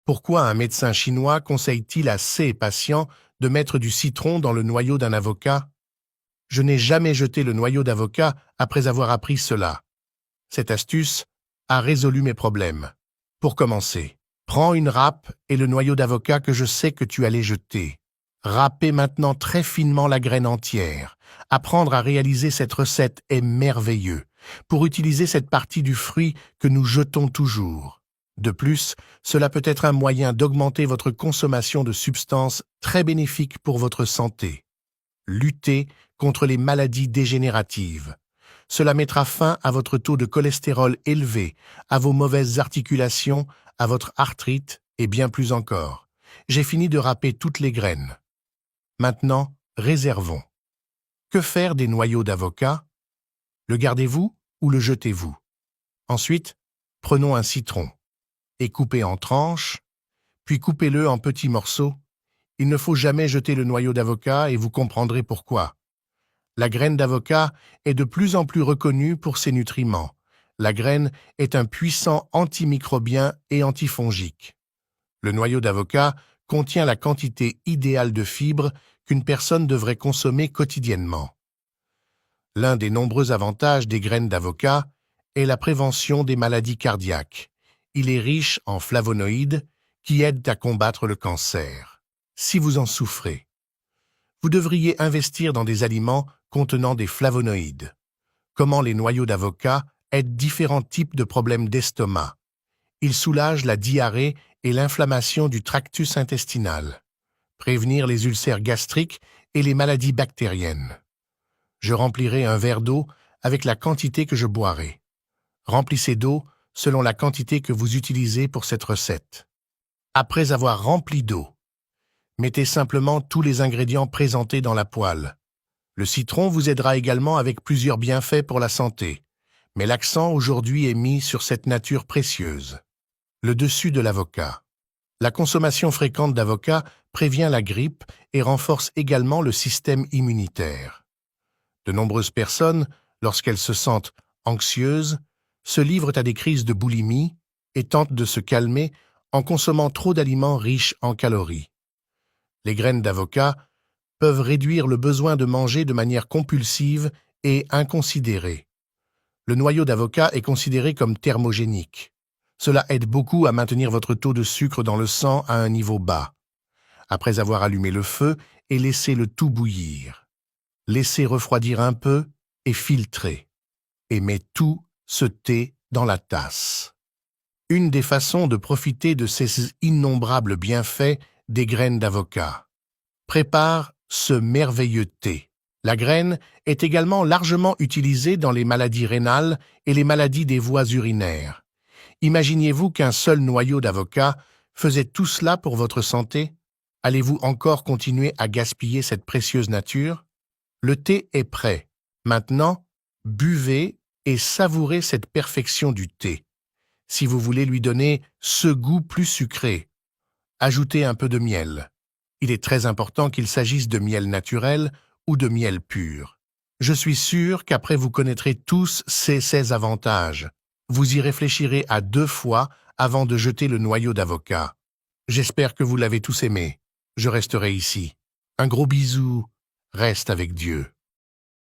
Pourquoi un médecin chinois conseille-t-il à ses patients de mettre du citron dans le noyau d'un avocat? Je n'ai jamais jeté le noyau d'avocat après avoir appris cela. Cette astuce a résolu mes problèmes. Pour commencer, prends une râpe et le noyau d'avocat que je sais que tu allais jeter. Râpez maintenant très finement la graine entière. Apprendre à réaliser cette recette est merveilleux pour utiliser cette partie du fruit que nous jetons toujours. De plus, cela peut être un moyen d'augmenter votre consommation de substances très bénéfiques pour votre santé. Lutter contre les maladies dégénératives. Cela mettra fin à votre taux de cholestérol élevé, à vos mauvaises articulations, à votre arthrite et bien plus encore. J'ai fini de râper toutes les graines. Maintenant, réservons. Que faire des noyaux d'avocat? Le gardez-vous ou le jetez-vous? Ensuite, prenons un citron et coupez en tranches, puis coupez-le en petits morceaux. Il ne faut jamais jeter le noyau d'avocat et vous comprendrez pourquoi. La graine d'avocat est de plus en plus reconnue pour ses nutriments. La graine est un puissant antimicrobien et antifongique. Le noyau d'avocat contient la quantité idéale de fibres qu'une personne devrait consommer quotidiennement. L'un des nombreux avantages des graines d'avocat est la prévention des maladies cardiaques. Il est riche en flavonoïdes qui aident à combattre le cancer. Si vous en souffrez, vous devriez investir dans des aliments contenant des flavonoïdes. Comment les noyaux d'avocat aident différents types de problèmes d'estomac. Ils soulagent la diarrhée et l'inflammation du tractus intestinal. Prévenir les ulcères gastriques et les maladies bactériennes. Je remplirai un verre d'eau avec la quantité que je boirai. Remplissez d'eau selon la quantité que vous utilisez pour cette recette. Après avoir rempli d'eau, mettez simplement tous les ingrédients présentés dans la poêle. Le citron vous aidera également avec plusieurs bienfaits pour la santé, mais l'accent aujourd'hui est mis sur cette nature précieuse. Le dessus de l'avocat. La consommation fréquente d'avocat prévient la grippe et renforce également le système immunitaire. De nombreuses personnes, lorsqu'elles se sentent anxieuses, se livrent à des crises de boulimie et tentent de se calmer en consommant trop d'aliments riches en calories. Les graines d'avocat peuvent réduire le besoin de manger de manière compulsive et inconsidérée. Le noyau d'avocat est considéré comme thermogénique. Cela aide beaucoup à maintenir votre taux de sucre dans le sang à un niveau bas. Après avoir allumé le feu et laissé le tout bouillir, laissez refroidir un peu et filtrez. Et mets tout ce thé dans la tasse. Une des façons de profiter de ces innombrables bienfaits des graines d'avocat. Prépare ce merveilleux thé. La graine est également largement utilisée dans les maladies rénales et les maladies des voies urinaires. Imaginez-vous qu'un seul noyau d'avocat faisait tout cela pour votre santé? Allez-vous encore continuer à gaspiller cette précieuse nature? Le thé est prêt. Maintenant, buvez et savourez cette perfection du thé. Si vous voulez lui donner ce goût plus sucré, ajoutez un peu de miel. Il est très important qu'il s'agisse de miel naturel ou de miel pur. Je suis sûr qu'après vous connaîtrez tous ces avantages. Vous y réfléchirez à 2 fois avant de jeter le noyau d'avocat. J'espère que vous l'avez tous aimé. Je resterai ici. Un gros bisou. Reste avec Dieu.